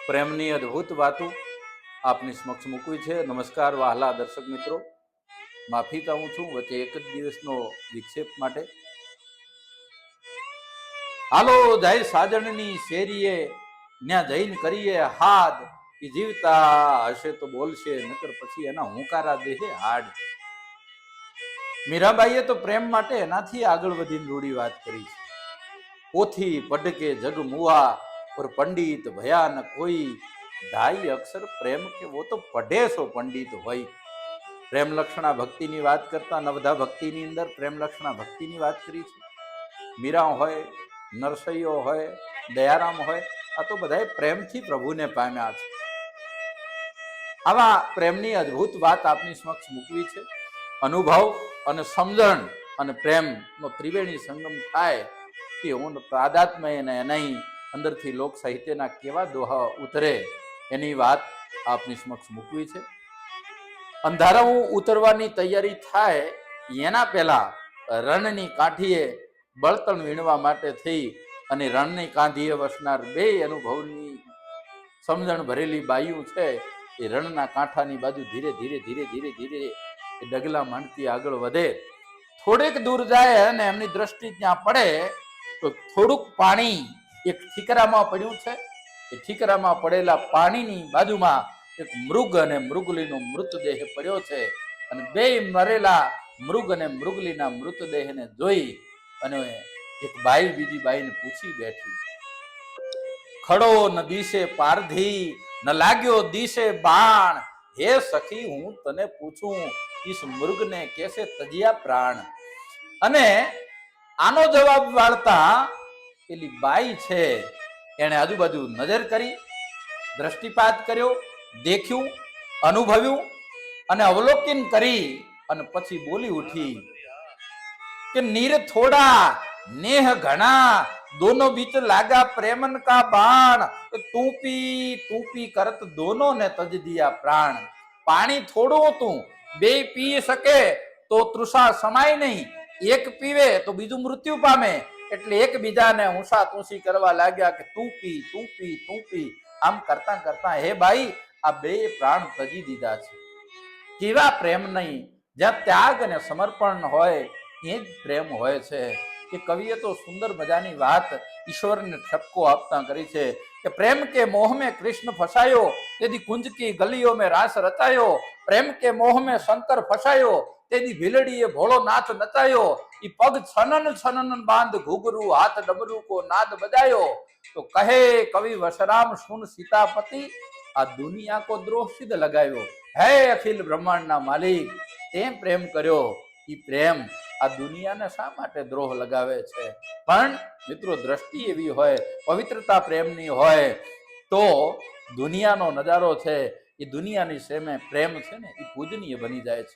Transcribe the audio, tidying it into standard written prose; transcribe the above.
પ્રેમની અદ્ભુત વાતો આપની સમક્ષ મૂકવી છે। નમસ્કાર વહાલા દર્શક મિત્રો, માફી ચાહું છું વચ્ચે એક જ દિવસનો વિક્ષેપ માટે। હાલો જાય સાજણની શેરીએ, ન્યા જઈને કરીએ હાડ, એ જીવતા હશે તો બોલશે, નકર પછી એના હુંકારા દેહે હાડ। મીરાબાઈએ તો પ્રેમ માટે એનાથી આગળ વધીને રૂડી વાત કરી છે। પોથી પઢકે જગ મુआ और पंडित भया न कोई, ढाई अक्षर प्रेम के वो तो पढ़े सो पंडित होई। प्रेम लक्षणा भक्ति ની વાત કરતા નવધા ભક્તિ ની અંદર પ્રેમ લક્ષણા ભક્તિ ની વાત કરી છે। મીરા હોય, નરસૈયો હોય, દયારામ હોય, આ તો બધાએ પ્રેમથી પ્રભુને પામ્યા છે। આવા પ્રેમની અદ્ભુત વાત આપની સમક્ષ મૂકવી છે। અનુભવ અને સમજણ અને પ્રેમનો ત્રિવેણી સંગમ થાય કે હું તાદાત્મ્ય અને નહીં અંદરથી લોક સાહિત્યના કેવા દોહા ઉતરે એની વાત આપની સમક્ષ મૂકવી છે। અંધારાઓ ઉતરવાની તૈયારી થાય એના પહેલા રણની કાંઠીએ બળતણ વીણવા માટે થઈ અને રણની કાંઠીએ વસનાર બે અનુભવની સમજણ ભરેલી બાયું છે એ રણના કાંઠાની બાજુ ધીરે ધીરે ધીરે ધીરે ધીરે ડગલા માંડતી આગળ વધે। થોડેક દૂર જાય અને એમની દ્રષ્ટિ ત્યાં પડે તો થોડુંક પાણી એક ઠીકરામાં પડ્યું છે। એ ઠીકરામાં પડેલા પાણીની બાજુમાં એક મૃગ અને મૃગલીનો મૃતદેહ પડ્યો છે અને બે મરેલા મૃગ અને મૃગલીના મૃતદેહને જોઈ અને એક બાઈ બીજી બાઈને પૂછી બેઠી, ખડો ન દિશે પારધી ન લાગ્યો દિશે બાણ, હે સખી હું તને પૂછું ઇસ મૃગને કેસે તજિયા પ્રાણ। અને આનો જવાબ વાળતા પેલી બાઈ છે એને આજુબાજુ નજર કરી, દ્રષ્ટિપાત કર્યો, દેખ્યું, અનુભવ્યું અને અવલોકન કરી અને પછી બોલી ઉઠી કે નીર થોડા नेह घना दोनों बीच लागा प्रेमन का बाण, तूपी करत दोनों ने तज दिया प्राण। पानी થોડું હતું, બે પી શકે તો તૃષા સમાય નહીં, એક પીવે તો બીજું મૃત્યુ પામે, એટલે એકબીજાને ઊંસા તૂંસી કરવા લાગ્યા કે તું પી તું પી તું પી। આમ કરતા કરતા હે ભાઈ આ બે પ્રાણ તજી દીધા છે। કેવા પ્રેમ નહીં, જ્યાં ત્યાગ અને સમર્પણ હોય એ જ પ્રેમ હોય છે। કે કવિએ તો સુંદર મજાની વાત ઈશ્વરને ઠપકો આપતા કરી છે કે પ્રેમ કે મોહ में कृष्ण फसायो, यदि कुंज की गलियों में रास रचायो, प्रेम के मोह में शंकर फसायो, तेदी भीलड़ीए भोलो नाथ नचायो, ई पग छनन छनन बांध घुघरू, हाथ डमरू को नाद बजायो। तो कहे कवि वशराम सुन सीतापति, आ दुनिया को द्रोह सिद्ध लगायो, है अखिल ब्रह्मांड ना मालिक ते प्रेम કર્યો। ई प्रेम આ દુનિયાને શા માટે દ્રોહ લગાવે છે? પણ મિત્રો દ્રષ્ટિ એવી હોય, પવિત્રતા પ્રેમની હોય તો દુનિયાનો નજારો છે એ દુનિયાની સામે પ્રેમ છે ને એ પૂજનીય બની જાય છે।